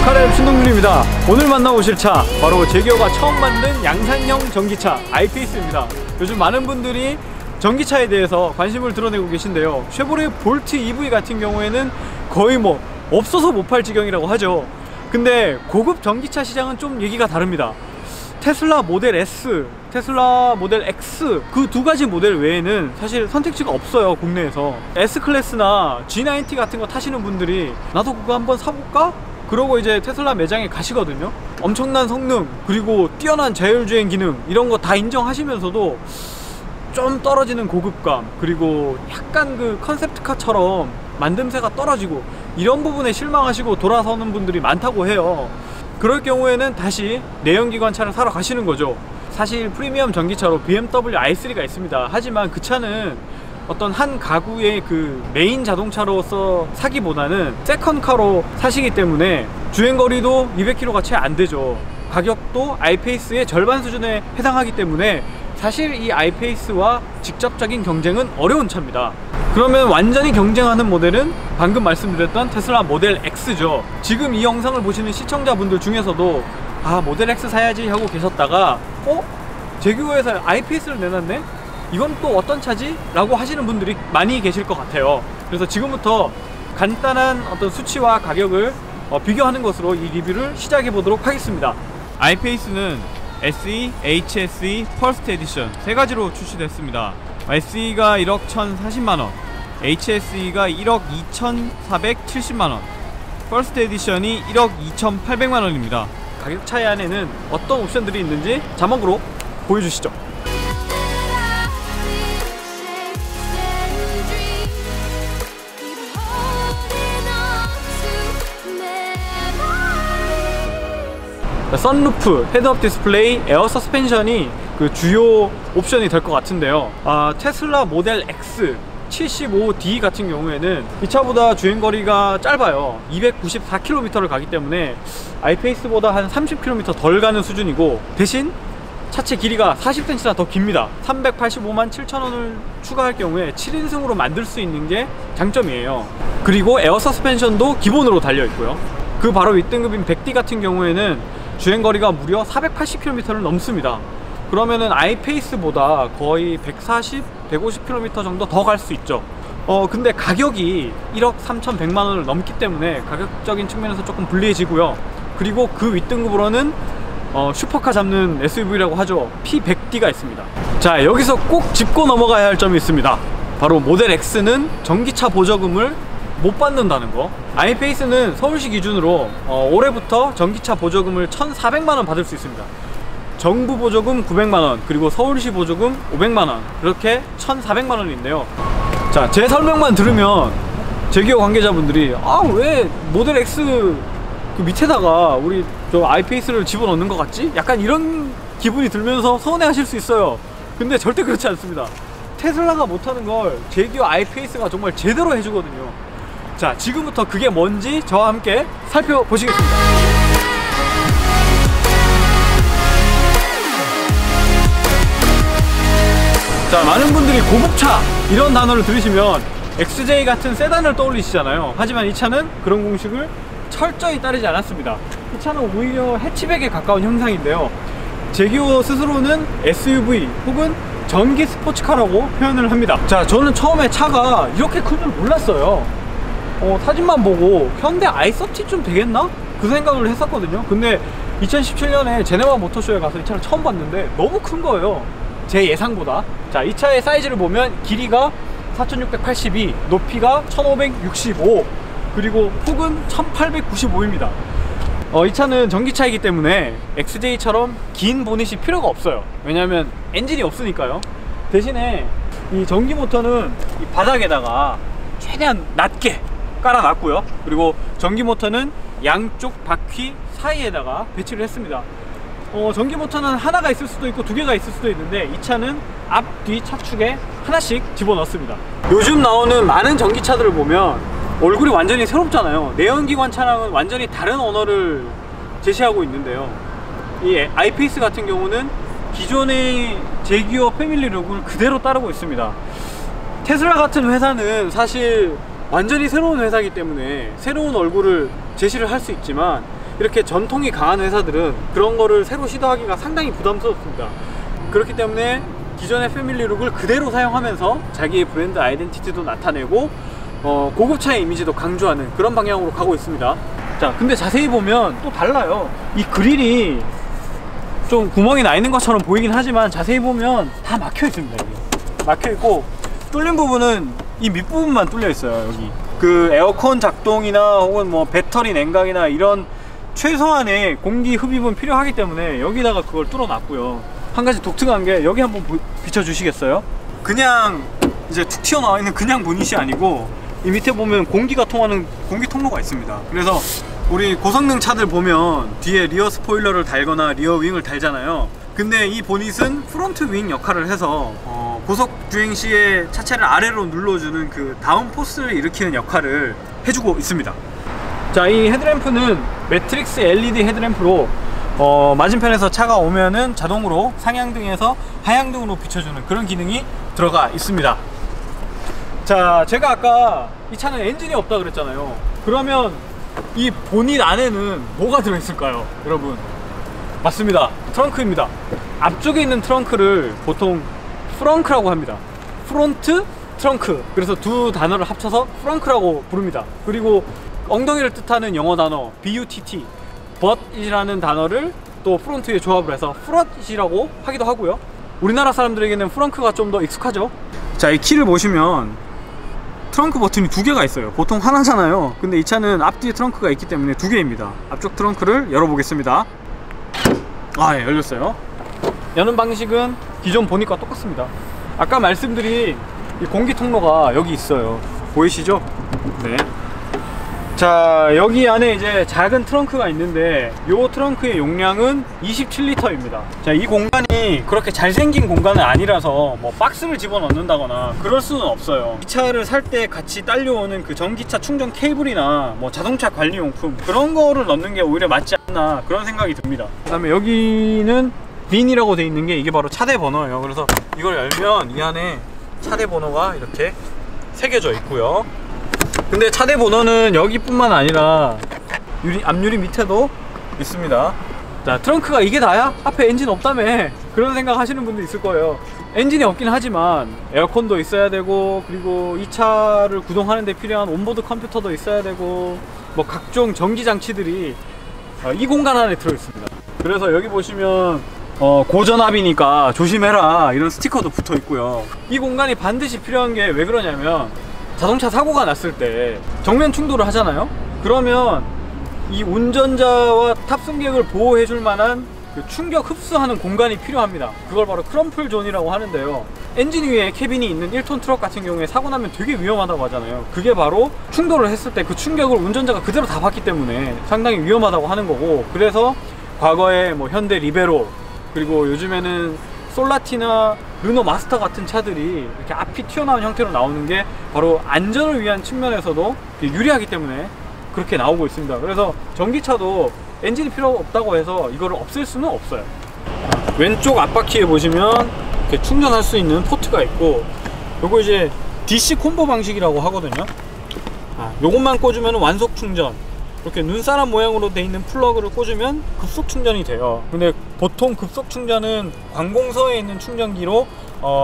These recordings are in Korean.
카랩 신동준입니다. 오늘 만나보실 차 바로 제기어가 처음 만든 양산형 전기차 I-PACE입니다. 요즘 많은 분들이 전기차에 대해서 관심을 드러내고 계신데요, 쉐보레 볼트 EV 같은 경우에는 거의 뭐 없어서 못 팔 지경이라고 하죠. 근데 고급 전기차 시장은 좀 얘기가 다릅니다. 테슬라 모델 S, 테슬라 모델 X 그 두 가지 모델 외에는 사실 선택지가 없어요, 국내에서. S클래스나 G90 같은 거 타시는 분들이 나도 그거 한번 사볼까? 그러고 이제 테슬라 매장에 가시거든요. 엄청난 성능, 그리고 뛰어난 자율주행 기능 이런 거 다 인정하시면서도 좀 떨어지는 고급감, 그리고 약간 그 컨셉트카처럼 만듦새가 떨어지고 이런 부분에 실망하시고 돌아서는 분들이 많다고 해요. 그럴 경우에는 다시 내연기관차를 사러 가시는 거죠. 사실 프리미엄 전기차로 BMW i3가 있습니다. 하지만 그 차는 어떤 한 가구의 그 메인 자동차로서 사기보다는 세컨카로 사시기 때문에 주행거리도 200km가 채 안 되죠. 가격도 I-PACE의 절반 수준에 해당하기 때문에 사실 이 I-PACE와 직접적인 경쟁은 어려운 차입니다. 그러면 완전히 경쟁하는 모델은 방금 말씀드렸던 테슬라 모델 X죠. 지금 이 영상을 보시는 시청자분들 중에서도 아, 모델 X 사야지 하고 계셨다가 제규어에서 I-PACE를 내놨네? 이건 또 어떤 차지? 라고 하시는 분들이 많이 계실 것 같아요. 그래서 지금부터 간단한 어떤 수치와 가격을 비교하는 것으로 이 리뷰를 시작해 보도록 하겠습니다. I-PACE는 SE, HSE, 퍼스트 에디션 세 가지로 출시됐습니다. SE가 1억 1,040만원, HSE가 1억 2,470만원, 퍼스트 에디션이 1억 2,800만원입니다. 가격 차이 안에는 어떤 옵션들이 있는지 자막으로 보여주시죠. 선루프, 헤드업 디스플레이, 에어 서스펜션이 그 주요 옵션이 될 것 같은데요. 테슬라 모델 X 75D 같은 경우에는 이 차보다 주행거리가 짧아요. 294km를 가기 때문에 I-PACE보다 한 30km 덜 가는 수준이고, 대신 차체 길이가 40cm나 더 깁니다. 385만 7천원을 추가할 경우에 7인승으로 만들 수 있는 게 장점이에요. 그리고 에어 서스펜션도 기본으로 달려있고요. 그 바로 윗등급인 100D 같은 경우에는 주행거리가 무려 480km를 넘습니다. 그러면은 I-PACE보다 거의 140, 150km 정도 더 갈 수 있죠. 근데 가격이 1억 3,100만원을 넘기 때문에 가격적인 측면에서 조금 불리해지고요. 그리고 그 윗등급으로는 슈퍼카 잡는 SUV라고 하죠. P100D가 있습니다. 자, 여기서 꼭 짚고 넘어가야 할 점이 있습니다. 바로 모델 X는 전기차 보조금을 못 받는다는 거. I-PACE는 서울시 기준으로 올해부터 전기차 보조금을 1,400만원 받을 수 있습니다. 정부 보조금 900만원, 그리고 서울시 보조금 500만원, 이렇게 1,400만원인데요 자, 제 설명만 들으면 제기어 관계자분들이 왜 모델 X 그 밑에다가 우리 저 I-PACE를 집어넣는 것 같지? 약간 이런 기분이 들면서 서운해 하실 수 있어요. 근데 절대 그렇지 않습니다. 테슬라가 못하는 걸 제기어 I-PACE가 정말 제대로 해주거든요. 자, 지금부터 그게 뭔지 저와 함께 살펴보시겠습니다. 자, 많은 분들이 고급차 이런 단어를 들으시면 XJ 같은 세단을 떠올리시잖아요. 하지만 이 차는 그런 공식을 철저히 따르지 않았습니다. 이 차는 오히려 해치백에 가까운 형상인데요, 제기어 스스로는 SUV 혹은 전기 스포츠카라고 표현을 합니다. 자, 저는 처음에 차가 이렇게 큰 줄 몰랐어요. 사진만 보고 현대 i30쯤 되겠나? 그 생각을 했었거든요. 근데 2017년에 제네바 모터쇼에 가서 이 차를 처음 봤는데 너무 큰 거예요, 제 예상보다. 자, 이 차의 사이즈를 보면 길이가 4682, 높이가 1565, 그리고 폭은 1895입니다 이 차는 전기차이기 때문에 XJ처럼 긴 보닛이 필요가 없어요. 왜냐하면 엔진이 없으니까요. 대신에 이 전기 모터는 이 바닥에다가 최대한 낮게 깔아놨고요. 그리고 전기 모터는 양쪽 바퀴 사이에다가 배치를 했습니다. 전기 모터는 하나가 있을 수도 있고 두 개가 있을 수도 있는데 이 차는 앞, 뒤 차축에 하나씩 집어넣습니다. 요즘 나오는 많은 전기차들을 보면 얼굴이 완전히 새롭잖아요. 내연기관 차량은 완전히 다른 언어를 제시하고 있는데요, 이 I-PACE 같은 경우는 기존의 제기어 패밀리 룩을 그대로 따르고 있습니다. 테슬라 같은 회사는 사실 완전히 새로운 회사이기 때문에 새로운 얼굴을 제시를 할 수 있지만 이렇게 전통이 강한 회사들은 그런 거를 새로 시도하기가 상당히 부담스럽습니다. 그렇기 때문에 기존의 패밀리룩을 그대로 사용하면서 자기의 브랜드 아이덴티티도 나타내고 고급차의 이미지도 강조하는 그런 방향으로 가고 있습니다. 자, 근데 자세히 보면 또 달라요. 이 그릴이 좀 구멍이 나 있는 것처럼 보이긴 하지만 자세히 보면 다 막혀 있습니다. 여기 막혀 있고, 뚫린 부분은 이 밑부분만 뚫려 있어요. 여기 그 에어컨 작동이나 혹은 뭐 배터리 냉각이나 이런 최소한의 공기 흡입은 필요하기 때문에 여기다가 그걸 뚫어 놨고요. 한 가지 독특한 게, 여기 한번 비춰 주시겠어요? 그냥 이제 툭 튀어나와 있는 그냥 보닛이 아니고 이 밑에 보면 공기가 통하는 공기 통로가 있습니다. 그래서 우리 고성능 차들 보면 뒤에 리어 스포일러를 달거나 리어 윙을 달잖아요. 근데 이 보닛은 프론트 윙 역할을 해서 고속 주행 시에 차체를 아래로 눌러주는 그 다운 포스를 일으키는 역할을 해주고 있습니다. 자, 이 헤드램프는 매트릭스 LED 헤드램프로 맞은편에서 차가 오면은 자동으로 상향등에서 하향등으로 비춰주는 그런 기능이 들어가 있습니다. 자, 제가 아까 이 차는 엔진이 없다 그랬잖아요. 그러면 이 보닛 안에는 뭐가 들어있을까요, 여러분? 맞습니다, 트렁크입니다. 앞쪽에 있는 트렁크를 보통 프렁크라고 합니다. 프론트 트렁크. 그래서 두 단어를 합쳐서 프렁크라고 부릅니다. 그리고 엉덩이를 뜻하는 영어 단어 BUTT, butt이라는 단어를 또 프론트에 조합을 해서 프런트이라고 하기도 하고요. 우리나라 사람들에게는 프렁크가 좀 더 익숙하죠. 자, 이 키를 보시면 트렁크 버튼이 두 개가 있어요. 보통 하나잖아요. 근데 이 차는 앞뒤에 트렁크가 있기 때문에 두 개입니다. 앞쪽 트렁크를 열어보겠습니다. 아, 예, 열렸어요. 여는 방식은 기존 보닛과 똑같습니다. 아까 말씀드린 이 공기 통로가 여기 있어요. 보이시죠? 네. 자, 여기 안에 이제 작은 트렁크가 있는데 이 트렁크의 용량은 27리터입니다. 자, 이 공간이 그렇게 잘생긴 공간은 아니라서 뭐 박스를 집어넣는다거나 그럴 수는 없어요. 이 차를 살 때 같이 딸려오는 그 전기차 충전 케이블이나 뭐 자동차 관리용품, 그런 거를 넣는 게 오히려 맞지 않나, 그런 생각이 듭니다. 그 다음에 여기는 빈이라고 돼 있는 게 이게 바로 차대 번호예요. 그래서 이걸 열면 이 안에 차대 번호가 이렇게 새겨져 있고요. 근데 차대 번호는 여기뿐만 아니라 앞유리 밑에도 있습니다. 자, 트렁크가 이게 다야? 앞에 엔진 없다며, 그런 생각 하시는 분도 있을 거예요. 엔진이 없긴 하지만 에어컨도 있어야 되고, 그리고 이 차를 구동하는 데 필요한 온보드 컴퓨터도 있어야 되고, 뭐 각종 전기 장치들이 이 공간 안에 들어 있습니다. 그래서 여기 보시면 고전압이니까 조심해라 이런 스티커도 붙어 있고요. 이 공간이 반드시 필요한 게 왜 그러냐면, 자동차 사고가 났을 때 정면 충돌을 하잖아요. 그러면 이 운전자와 탑승객을 보호해 줄 만한 그 충격 흡수하는 공간이 필요합니다. 그걸 바로 크럼플 존이라고 하는데요. 엔진 위에 캐빈이 있는 1톤 트럭 같은 경우에 사고 나면 되게 위험하다고 하잖아요. 그게 바로 충돌을 했을 때 그 충격을 운전자가 그대로 다 받기 때문에 상당히 위험하다고 하는 거고, 그래서 과거에 뭐 현대 리베로, 그리고 요즘에는 솔라티나 르노 마스터 같은 차들이 이렇게 앞이 튀어나온 형태로 나오는 게 바로 안전을 위한 측면에서도 유리하기 때문에 그렇게 나오고 있습니다. 그래서 전기차도 엔진이 필요 없다고 해서 이거를 없앨 수는 없어요. 왼쪽 앞바퀴에 보시면 이렇게 충전할 수 있는 포트가 있고, 요거 이제 DC 콤보 방식이라고 하거든요. 요것만 꽂으면 완속 충전, 이렇게 눈사람 모양으로 돼 있는 플러그를 꽂으면 급속 충전이 돼요. 근데 보통 급속 충전은 관공서에 있는 충전기로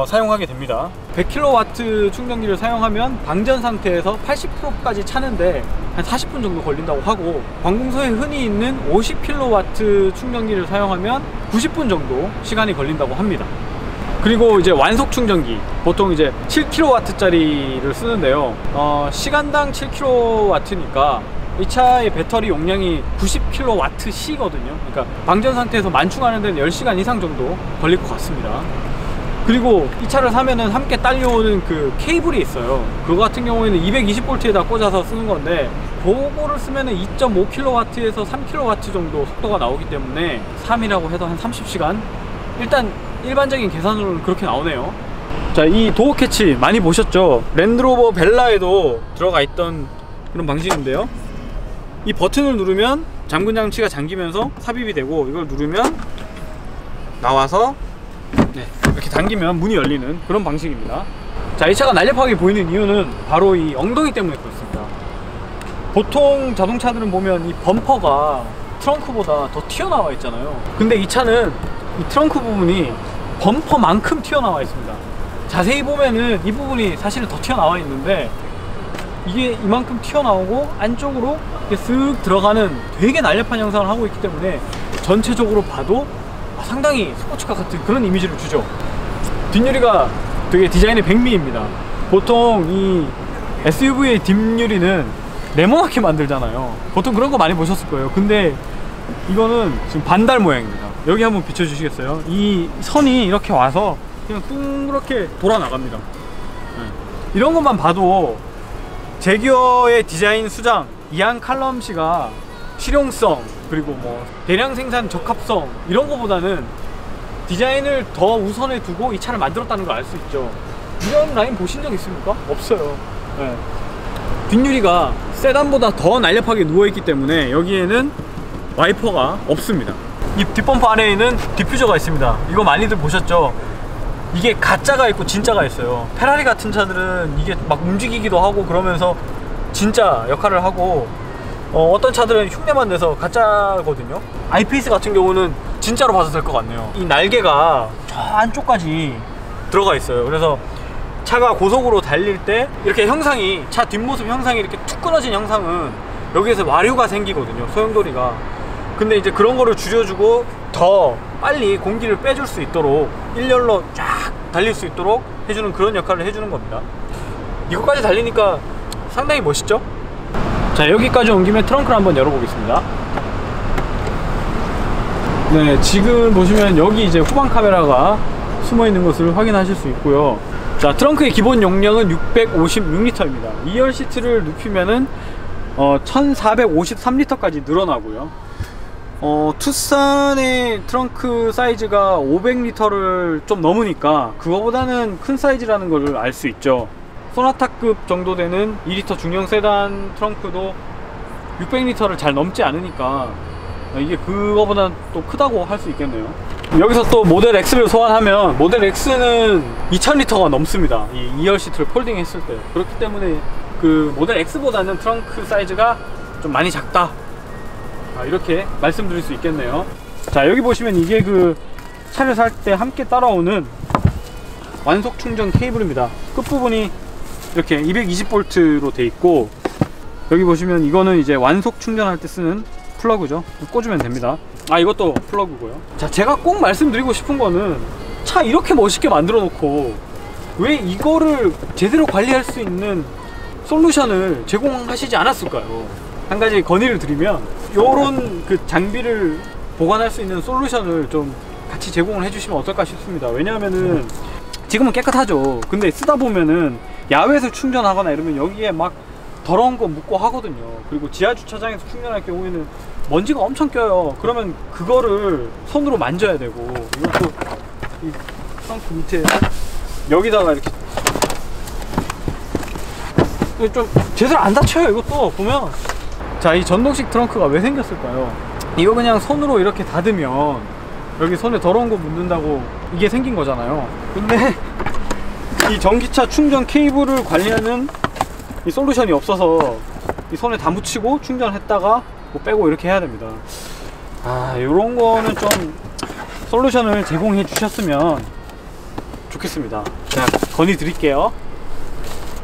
사용하게 됩니다. 100kW 충전기를 사용하면 방전 상태에서 80%까지 차는데 한 40분 정도 걸린다고 하고, 관공서에 흔히 있는 50kW 충전기를 사용하면 90분 정도 시간이 걸린다고 합니다. 그리고 이제 완속 충전기, 보통 이제 7kW짜리를 쓰는데요. 시간당 7kW니까 이 차의 배터리 용량이 90kWh거든요. 그러니까 방전 상태에서 만충하는 데는 10시간 이상 정도 걸릴 것 같습니다. 그리고 이 차를 사면은 함께 딸려오는 그 케이블이 있어요. 그거 같은 경우에는 220V에다 꽂아서 쓰는 건데, 그거를 쓰면은 2.5kW에서 3kW 정도 속도가 나오기 때문에 3이라고 해도 한 30시간? 일단 일반적인 계산으로는 그렇게 나오네요. 자, 이 도어 캐치 많이 보셨죠? 랜드로버 벨라에도 들어가 있던 그런 방식인데요. 이 버튼을 누르면 잠근 장치가 잠기면서 삽입이 되고, 이걸 누르면 나와서 이렇게 당기면 문이 열리는 그런 방식입니다. 자, 이 차가 날렵하게 보이는 이유는 바로 이 엉덩이 때문에 그렇습니다. 보통 자동차들은 보면 이 범퍼가 트렁크보다 더 튀어나와 있잖아요. 근데 이 차는 이 트렁크 부분이 범퍼만큼 튀어나와 있습니다. 자세히 보면은 이 부분이 사실은 더 튀어나와 있는데 이게 이만큼 튀어나오고 안쪽으로 이렇게 쓱 들어가는 되게 날렵한 형상을 하고 있기 때문에 전체적으로 봐도 상당히 스포츠카 같은 그런 이미지를 주죠. 뒷유리가 되게 디자인이 백미입니다. 보통 이 SUV의 뒷유리는 네모나게 만들잖아요. 보통 그런 거 많이 보셨을 거예요. 근데 이거는 지금 반달 모양입니다. 여기 한번 비춰주시겠어요? 이 선이 이렇게 와서 그냥 둥그렇게 돌아 나갑니다. 이런 것만 봐도 제규어의 디자인 수장 이안 칼럼 씨가 실용성 그리고 뭐 대량 생산 적합성 이런 거보다는 디자인을 더 우선에 두고 이 차를 만들었다는 걸 알 수 있죠. 이런 라인 보신 적 있습니까? 없어요. 네. 뒷유리가 세단보다 더 날렵하게 누워있기 때문에 여기에는 와이퍼가 없습니다. 이 뒷범퍼 안에는 디퓨저가 있습니다. 이거 많이들 보셨죠? 이게 가짜가 있고 진짜가 있어요. 페라리 같은 차들은 이게 막 움직이기도 하고 그러면서 진짜 역할을 하고 어떤 차들은 흉내만 내서 가짜거든요. I-PACE 같은 경우는 진짜로 봐도 될 것 같네요. 이 날개가 저 안쪽까지 들어가 있어요. 그래서 차가 고속으로 달릴 때 이렇게 형상이 차 뒷모습 형상이 이렇게 툭 끊어진 형상은 여기에서 와류가 생기거든요. 소용돌이가. 근데 이제 그런 거를 줄여주고 더 빨리 공기를 빼줄 수 있도록 일렬로 쫙 달릴 수 있도록 해주는 그런 역할을 해주는 겁니다. 이거까지 달리니까 상당히 멋있죠? 자, 여기까지 온 김에 트렁크를 한번 열어보겠습니다. 네, 지금 보시면 여기 이제 후방 카메라가 숨어 있는 것을 확인하실 수 있고요. 자, 트렁크의 기본 용량은 656리터입니다 2열 시트를 눕히면은 1453리터까지 늘어나고요. 투싼의 트렁크 사이즈가 500리터를 좀 넘으니까 그거보다는 큰 사이즈라는 걸 알 수 있죠. 소나타급 정도 되는 2리터 중형 세단 트렁크도 600리터를 잘 넘지 않으니까 이게 그거보다 또 크다고 할 수 있겠네요. 여기서 또 모델 X를 소환하면 모델 X는 2000리터가 넘습니다. 이 2열 시트를 폴딩 했을 때. 그렇기 때문에 그 모델 X보다는 트렁크 사이즈가 좀 많이 작다, 이렇게 말씀드릴 수 있겠네요. 자, 여기 보시면 이게 그 차를 살 때 함께 따라오는 완속 충전 케이블입니다. 끝부분이 이렇게 220V로 돼 있고, 여기 보시면 이거는 이제 완속 충전할 때 쓰는 플러그죠. 꽂으면 됩니다. 이것도 플러그고요. 자, 제가 꼭 말씀드리고 싶은 거는 차 이렇게 멋있게 만들어 놓고 왜 이거를 제대로 관리할 수 있는 솔루션을 제공하시지 않았을까요? 한 가지 건의를 드리면 요런 그 장비를 보관할 수 있는 솔루션을 좀 같이 제공을 해주시면 어떨까 싶습니다. 왜냐하면은 지금은 깨끗하죠. 근데 쓰다 보면은 야외에서 충전하거나 이러면 여기에 막 더러운 거 묻고 하거든요. 그리고 지하 주차장에서 충전할 경우에는 먼지가 엄청 껴요. 그러면 그거를 손으로 만져야 되고, 이것도 이 트렁크 밑에 여기다가 이렇게 좀 제대로 안 닫혀요. 이것도 보면. 자, 이 전동식 트렁크가 왜 생겼을까요? 이거 그냥 손으로 이렇게 닫으면 여기 손에 더러운 거 묻는다고 이게 생긴 거잖아요. 근데 이 전기차 충전 케이블을 관리하는 이 솔루션이 없어서 이 손에 다 묻히고 충전했다가 뭐 빼고 이렇게 해야 됩니다. 요런 거는 좀 솔루션을 제공해 주셨으면 좋겠습니다. 제가 건의 드릴게요.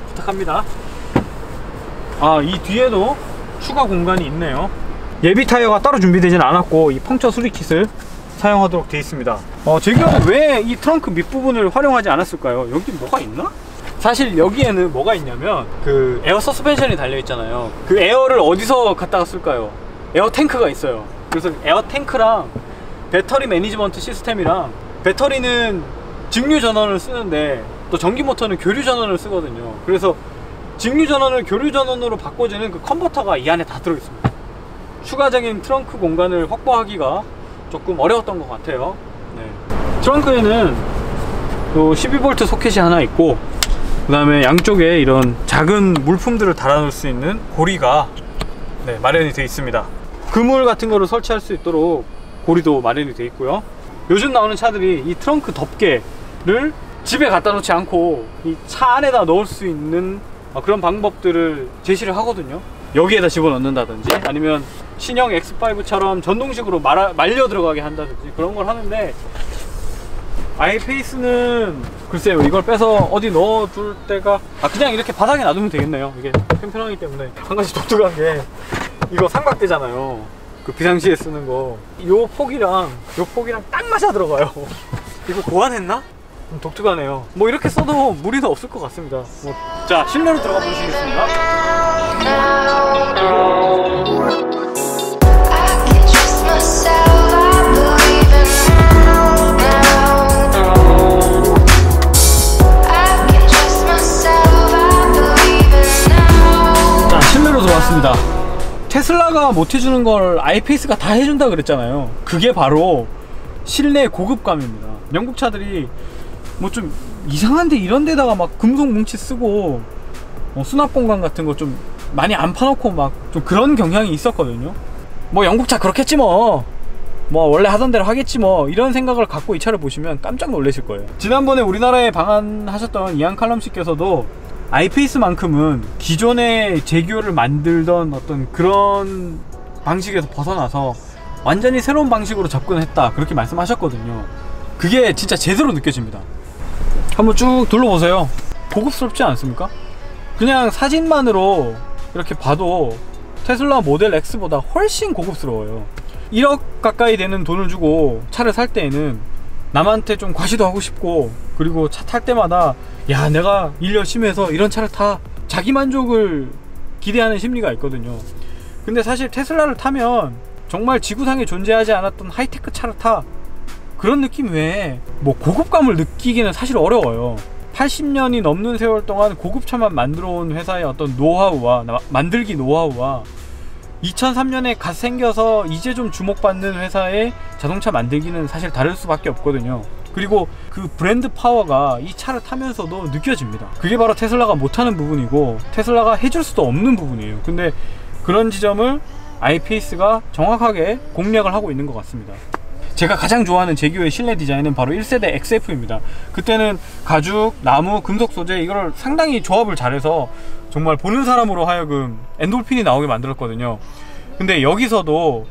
부탁합니다. 이 뒤에도 추가 공간이 있네요. 예비 타이어가 따로 준비되지는 않았고 이 펑처 수리 킷을 사용하도록 되어 있습니다. 제규어는 왜 이 트렁크 밑부분을 활용하지 않았을까요? 여기 뭐가 있나? 사실 여기에는 뭐가 있냐면 그 에어 서스펜션이 달려 있잖아요. 그 에어를 어디서 갖다가 쓸까요? 에어 탱크가 있어요. 그래서 에어 탱크랑 배터리 매니지먼트 시스템이랑, 배터리는 직류 전원을 쓰는데 또 전기 모터는 교류 전원을 쓰거든요. 그래서 직류 전원을 교류 전원으로 바꿔주는 그 컨버터가 이 안에 다 들어있습니다. 추가적인 트렁크 공간을 확보하기가 조금 어려웠던 것 같아요. 네. 트렁크에는 또 12V 소켓이 하나 있고, 그 다음에 양쪽에 이런 작은 물품들을 달아놓을 수 있는 고리가 마련이 되어 있습니다. 그물 같은 거를 설치할 수 있도록 고리도 마련이 되어 있고요. 요즘 나오는 차들이 이 트렁크 덮개를 집에 갖다 놓지 않고 이 차 안에다 넣을 수 있는 그런 방법들을 제시를 하거든요. 여기에다 집어넣는다든지 아니면 신형 X5처럼 전동식으로 말려 들어가게 한다든지 그런 걸 하는데, 아이페이스는 글쎄요, 이걸 빼서 어디 넣어둘 때가 그냥 이렇게 바닥에 놔두면 되겠네요. 이게 편편하기 때문에. 한 가지 독특한 게, 이거 삼각대잖아요. 그 비상시에 쓰는 거. 요 폭이랑 딱 맞아 들어가요. 이거 고안했나? 좀 독특하네요. 뭐 이렇게 써도 무리는 없을 것 같습니다. 자, 실내로 들어가 보시겠습니다. 자, 실내로 들어왔습니다. 테슬라가 못 해주는 걸 아이페이스가 다 해준다 그랬잖아요. 그게 바로 실내 고급감입니다. 영국 차들이 뭐 좀 이상한데 이런 데다가 막 금속 뭉치 쓰고 수납 공간 같은 거 좀 많이 안 파놓고 막 좀 그런 경향이 있었거든요. 뭐 영국 차 그렇겠지 뭐 원래 하던 대로 하겠지 뭐, 이런 생각을 갖고 이 차를 보시면 깜짝 놀라실 거예요. 지난번에 우리나라에 방한하셨던 이안 칼럼 씨께서도 아이페이스만큼은 기존의 제규어를 만들던 어떤 그런 방식에서 벗어나서 완전히 새로운 방식으로 접근했다, 그렇게 말씀하셨거든요. 그게 진짜 제대로 느껴집니다. 한번 쭉 둘러보세요. 고급스럽지 않습니까? 그냥 사진만으로 이렇게 봐도 테슬라 모델 X보다 훨씬 고급스러워요. 1억 가까이 되는 돈을 주고 차를 살 때에는 남한테 좀 과시도 하고 싶고, 그리고 차 탈 때마다 야, 내가 일 열심히 해서 이런 차를 타, 자기 만족을 기대하는 심리가 있거든요. 근데 사실 테슬라를 타면 정말 지구상에 존재하지 않았던 하이테크 차를 타, 그런 느낌 외에 뭐 고급감을 느끼기는 사실 어려워요. 80년이 넘는 세월 동안 고급차만 만들어 온 회사의 어떤 노하우와 만들기 노하우와 2003년에 갓 생겨서 이제 좀 주목받는 회사의 자동차 만들기는 사실 다를 수밖에 없거든요. 그리고 그 브랜드 파워가 이 차를 타면서도 느껴집니다. 그게 바로 테슬라가 못하는 부분이고 테슬라가 해줄 수도 없는 부분이에요. 근데 그런 지점을 아이페이스가 정확하게 공략을 하고 있는 것 같습니다. 제가 가장 좋아하는 제규어의 실내 디자인은 바로 1세대 XF입니다. 그때는 가죽, 나무, 금속 소재, 이걸 상당히 조합을 잘해서 정말 보는 사람으로 하여금 엔돌핀이 나오게 만들었거든요. 근데 여기서도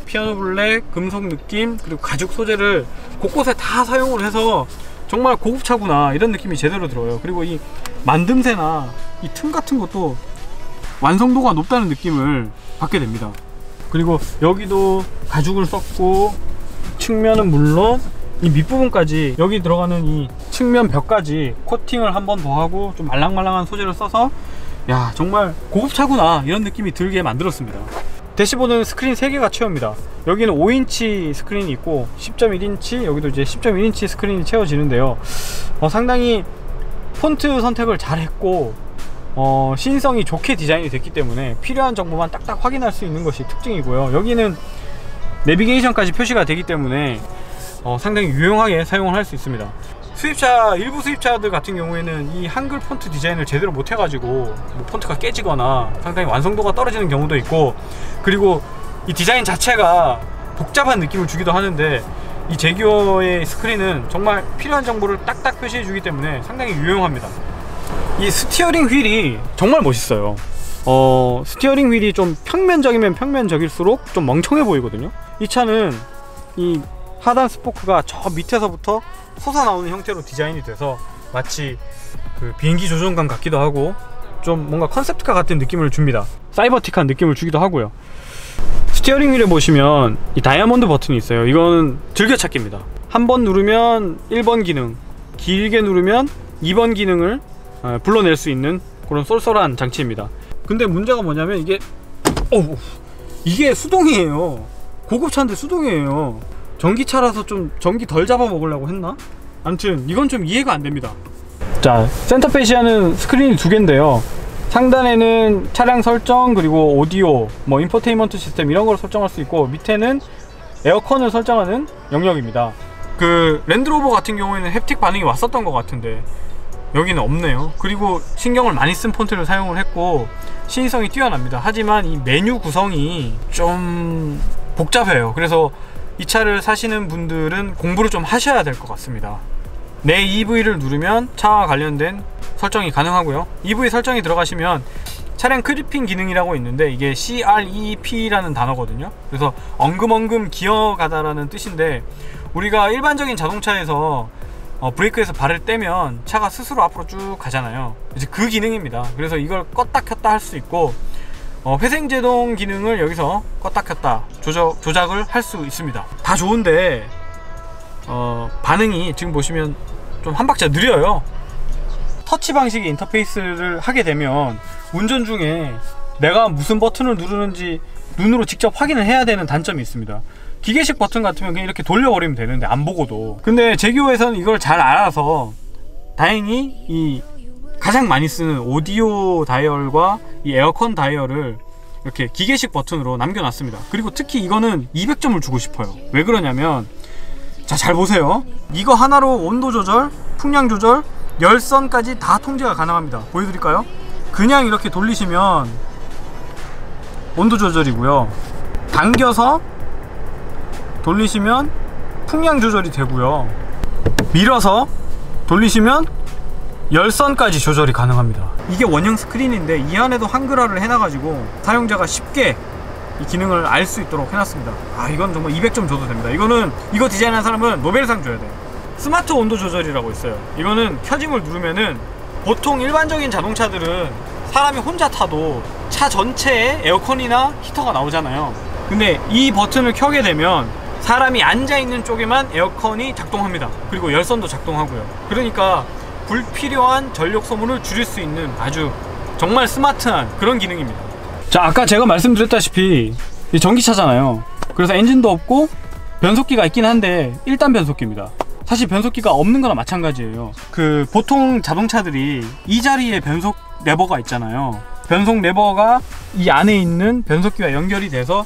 피아노 블랙, 금속 느낌, 그리고 가죽 소재를 곳곳에 다 사용을 해서 정말 고급차구나, 이런 느낌이 제대로 들어요. 그리고 이 만듦새나 이 틈 같은 것도 완성도가 높다는 느낌을 받게 됩니다. 그리고 여기도 가죽을 썼고, 측면은 물론 이 밑부분까지, 여기 들어가는 이 측면 벽까지 코팅을 한 번 더 하고 좀 말랑말랑한 소재를 써서 야, 정말 고급차구나, 이런 느낌이 들게 만들었습니다. 대시보드는 스크린 3개가 채웁니다. 여기는 5인치 스크린이 있고 10.1인치, 여기도 이제 10.1인치 스크린이 채워지는데요. 상당히 폰트 선택을 잘 했고 시인성이 좋게 디자인이 됐기 때문에 필요한 정보만 딱딱 확인할 수 있는 것이 특징이고요. 여기는 내비게이션까지 표시가 되기 때문에 상당히 유용하게 사용을 할 수 있습니다. 일부 수입차들 같은 경우에는 이 한글 폰트 디자인을 제대로 못 해가지고 뭐 폰트가 깨지거나 상당히 완성도가 떨어지는 경우도 있고, 그리고 이 디자인 자체가 복잡한 느낌을 주기도 하는데, 이 제규어의 스크린은 정말 필요한 정보를 딱딱 표시해 주기 때문에 상당히 유용합니다. 이 스티어링 휠이 정말 멋있어요. 스티어링 휠이 좀 평면적이면 평면적일수록 좀 멍청해 보이거든요. 이 차는 이 하단 스포크가 저 밑에서부터 솟아나오는 형태로 디자인이 돼서 마치 그 비행기 조종관 같기도 하고 좀 뭔가 컨셉트카 같은 느낌을 줍니다. 사이버틱한 느낌을 주기도 하고요. 스티어링 휠에 보시면 이 다이아몬드 버튼이 있어요. 이건 즐겨찾기입니다. 한 번 누르면 1번 기능, 길게 누르면 2번 기능을 불러낼 수 있는 그런 쏠쏠한 장치입니다. 근데 문제가 뭐냐면 이게 수동이에요. 고급차인데 수동이에요. 전기차라서 좀 전기 덜 잡아먹으려고 했나? 아무튼 이건 좀 이해가 안 됩니다. 자, 센터페시아는 스크린이 2개인데요. 상단에는 차량 설정, 그리고 오디오, 뭐 인포테인먼트 시스템 이런 걸 설정할 수 있고, 밑에는 에어컨을 설정하는 영역입니다. 그 랜드로버 같은 경우에는 햅틱 반응이 왔었던 것 같은데 여기는 없네요. 그리고 신경을 많이 쓴 폰트를 사용을 했고 시인성이 뛰어납니다. 하지만 이 메뉴 구성이 좀 복잡해요. 그래서 이 차를 사시는 분들은 공부를 좀 하셔야 될 것 같습니다. 내 EV를 누르면 차와 관련된 설정이 가능하고요. EV 설정이 들어가시면 차량 크리핑 기능이라고 있는데 이게 CREP라는 단어거든요. 그래서 엉금엉금 기어가다라는 뜻인데, 우리가 일반적인 자동차에서 브레이크에서 발을 떼면 차가 스스로 앞으로 쭉 가잖아요. 이제 그 기능입니다. 그래서 이걸 껐다 켰다 할 수 있고, 회생제동 기능을 여기서 껐다 켰다 조작을 할 수 있습니다. 다 좋은데 반응이 지금 보시면 좀 한 박자 느려요. 터치 방식의 인터페이스를 하게 되면 운전 중에 내가 무슨 버튼을 누르는지 눈으로 직접 확인을 해야 되는 단점이 있습니다. 기계식 버튼 같으면 그냥 이렇게 돌려버리면 되는데, 안 보고도. 근데 제기호에서는 이걸 잘 알아서 다행히 이 가장 많이 쓰는 오디오 다이얼과 이 에어컨 다이얼을 이렇게 기계식 버튼으로 남겨놨습니다. 그리고 특히 이거는 200점을 주고 싶어요. 왜 그러냐면, 자, 잘 보세요. 이거 하나로 온도 조절, 풍량 조절, 열선까지 다 통제가 가능합니다. 보여드릴까요? 그냥 이렇게 돌리시면 온도 조절이고요, 당겨서 돌리시면 풍량 조절이 되고요, 밀어서 돌리시면 열선까지 조절이 가능합니다. 이게 원형 스크린인데 이 안에도 한글화를 해놔가지고 사용자가 쉽게 이 기능을 알 수 있도록 해놨습니다. 이건 정말 200점 줘도 됩니다. 이거 디자인한 사람은 노벨상 줘야 돼요. 스마트 온도 조절이라고 있어요. 이거는 켜짐을 누르면은, 보통 일반적인 자동차들은 사람이 혼자 타도 차 전체에 에어컨이나 히터가 나오잖아요. 근데 이 버튼을 켜게 되면 사람이 앉아있는 쪽에만 에어컨이 작동합니다. 그리고 열선도 작동하고요. 그러니까 불필요한 전력 소모를 줄일 수 있는 아주 정말 스마트한 그런 기능입니다. 자, 아까 제가 말씀드렸다시피 이 전기차잖아요. 그래서 엔진도 없고 변속기가 있긴 한데 1단 변속기입니다. 사실 변속기가 없는 거나 마찬가지예요. 보통 자동차들이 이 자리에 변속 레버가 있잖아요. 변속 레버가 이 안에 있는 변속기와 연결이 돼서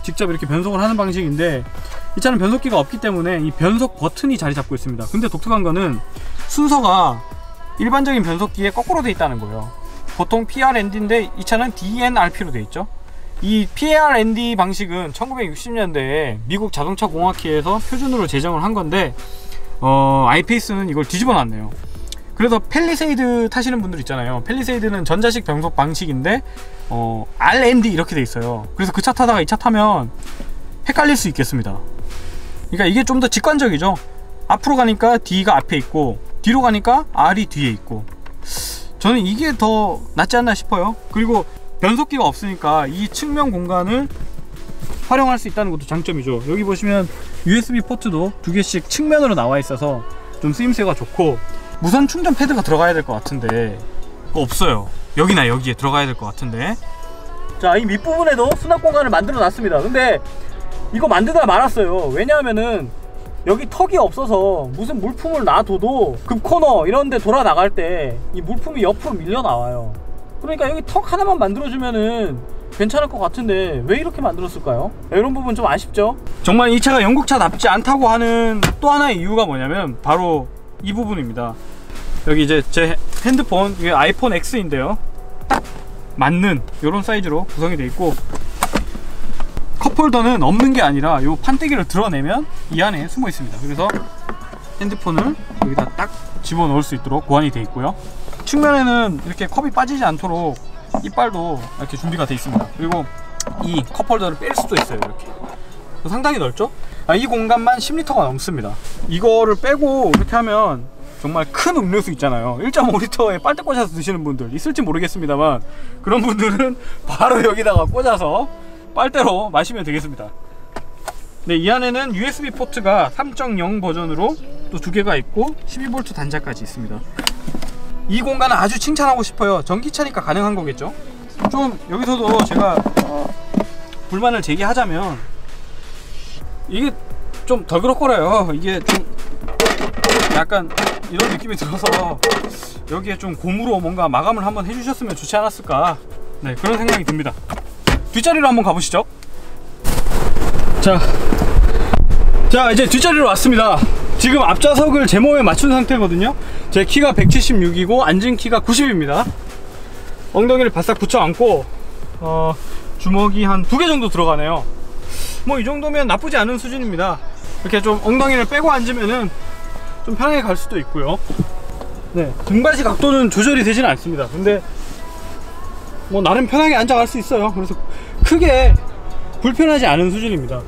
직접 이렇게 변속을 하는 방식인데, 이 차는 변속기가 없기 때문에 이 변속 버튼이 자리 잡고 있습니다. 근데 독특한 거는 순서가 일반적인 변속기에 거꾸로 돼 있다는 거예요. 보통 PRND인데 이 차는 DNRP로 돼 있죠. 이 PRND 방식은 1960년대에 미국 자동차 공학회에서 표준으로 제정을 한 건데, iPace는 이걸 뒤집어 놨네요. 그래서 펠리세이드 타시는 분들 있잖아요. 펠리세이드는 전자식 변속 방식인데 RND 이렇게 돼 있어요. 그래서 그 차 타다가 이 차 타면 헷갈릴 수 있겠습니다. 그러니까 이게 좀 더 직관적이죠. 앞으로 가니까 D가 앞에 있고 뒤로 가니까 R이 뒤에 있고, 저는 이게 더 낫지 않나 싶어요. 그리고 변속기가 없으니까 이 측면 공간을 활용할 수 있다는 것도 장점이죠. 여기 보시면 USB 포트도 2개씩 측면으로 나와 있어서 좀 쓰임새가 좋고, 무선 충전 패드가 들어가야 될 것 같은데 그거 없어요. 여기나 여기에 들어가야 될 것 같은데. 자, 이 밑부분에도 수납 공간을 만들어 놨습니다. 근데 이거 만들다 말았어요. 왜냐하면은 여기 턱이 없어서 무슨 물품을 놔둬도 급코너 이런데 돌아 나갈 때 이 물품이 옆으로 밀려 나와요. 그러니까 여기 턱 하나만 만들어주면은 괜찮을 것 같은데 왜 이렇게 만들었을까요? 이런 부분 좀 아쉽죠? 정말 이 차가 영국차답지 않다고 하는 또 하나의 이유가 뭐냐면 바로 이 부분입니다. 여기 이제 제 핸드폰, 이게 아이폰 X인데요, 딱 맞는 이런 사이즈로 구성이 되어 있고, 컵홀더는 없는 게 아니라 이 판때기를 드러내면 이 안에 숨어 있습니다. 그래서 핸드폰을 여기다 딱 집어넣을 수 있도록 보완이 되어 있고요. 측면에는 이렇게 컵이 빠지지 않도록 이빨도 이렇게 준비가 되어 있습니다. 그리고 이 컵홀더를 뺄 수도 있어요. 이렇게 상당히 넓죠? 이 공간만 10리터가 넘습니다. 이거를 빼고 이렇게 하면 정말 큰 음료수 있잖아요. 1.5리터에 빨대 꽂아서 드시는 분들 있을지 모르겠습니다만, 그런 분들은 바로 여기다가 꽂아서 빨대로 마시면 되겠습니다. 네, 이 안에는 USB 포트가 3.0 버전으로 또 2개가 있고 12V 단자까지 있습니다. 이 공간은 아주 칭찬하고 싶어요. 전기차니까 가능한 거겠죠. 좀 여기서도 제가 불만을 제기하자면, 이게 좀 덜그럭거려요. 이게 좀 약간 이런 느낌이 들어서 여기에 좀 고무로 뭔가 마감을 한번 해주셨으면 좋지 않았을까, 네, 그런 생각이 듭니다. 뒷자리로 한번 가보시죠. 자, 이제 뒷자리로 왔습니다. 지금 앞좌석을 제 몸에 맞춘 상태거든요. 제 키가 176이고 앉은 키가 90입니다 엉덩이를 바싹 붙여 안고 주먹이 한 2개 정도 들어가네요. 뭐 이 정도면 나쁘지 않은 수준입니다. 이렇게 좀 엉덩이를 빼고 앉으면은 좀 편하게 갈 수도 있고요. 네, 등받이 각도는 조절이 되지는 않습니다. 근데 뭐 나름 편하게 앉아갈 수 있어요. 그래서 크게 불편하지 않은 수준입니다.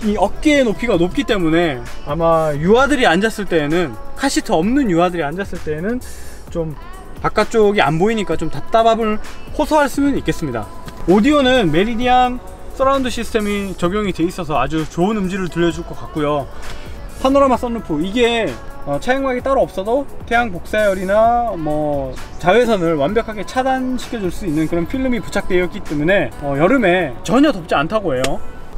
이 어깨의 높이가 높기 때문에 아마 유아들이 앉았을 때에는, 카시트 없는 유아들이 앉았을 때에는 좀 바깥쪽이 안 보이니까 좀 답답함을 호소할 수는 있겠습니다. 오디오는 메리디안 서라운드 시스템이 적용이 돼 있어서 아주 좋은 음질을 들려줄 것 같고요. 파노라마 선루프, 이게 차용막이 따로 없어도 태양 복사열이나 뭐 자외선을 완벽하게 차단시켜 줄 수 있는 그런 필름이 부착되어 있기 때문에 여름에 전혀 덥지 않다고 해요.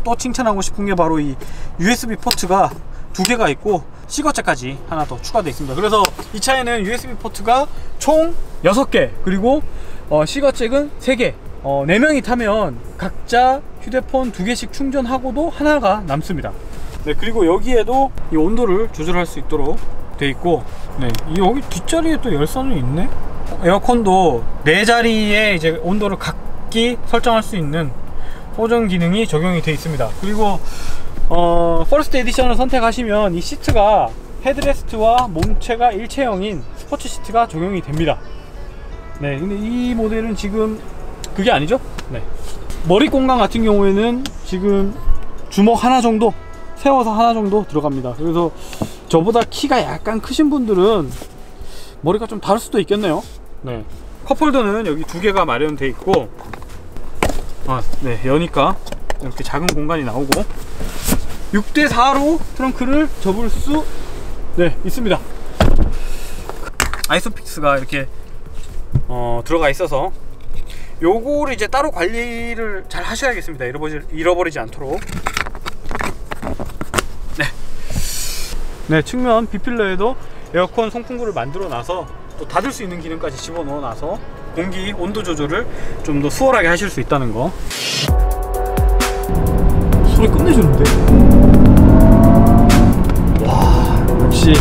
또 칭찬하고 싶은 게 바로 이 USB 포트가 2개가 있고 시거잭까지 하나 더 추가되어 있습니다. 그래서 이 차에는 USB 포트가 총 6개, 그리고 시거잭은 3개. 4명이 타면 각자 휴대폰 2개씩 충전하고도 하나가 남습니다. 네, 그리고 여기에도 이 온도를 조절할 수 있도록 돼 있고, 네, 여기 뒷자리에 또 열선이 있네. 에어컨도 4자리에 이제 온도를 각기 설정할 수 있는 소정 기능이 적용이 돼 있습니다. 그리고 퍼스트 에디션을 선택하시면 이 시트가 헤드레스트와 몸체가 일체형인 스포츠 시트가 적용이 됩니다. 네, 근데 이 모델은 지금 그게 아니죠. 네, 머리 공간 같은 경우에는 지금 주먹 하나 정도, 세워서 하나 정도 들어갑니다. 그래서 저보다 키가 약간 크신 분들은 머리가 좀 다를 수도 있겠네요. 네, 컵홀더는 여기 2개가 마련되어 있고, 네, 여니까 이렇게 작은 공간이 나오고 6대4로 트렁크를 접을 수 있습니다. 아이소픽스가 이렇게 들어가 있어서 요거를 이제 따로 관리를 잘 하셔야겠습니다. 잃어버리지 않도록. 네, 측면 B필러에도 에어컨 송풍구를 만들어 놔서 또 닫을 수 있는 기능까지 집어넣어 놔서 공기 온도 조절을 좀 더 수월하게 하실 수 있다는 거. 소리 끝내주는데? 와, 역시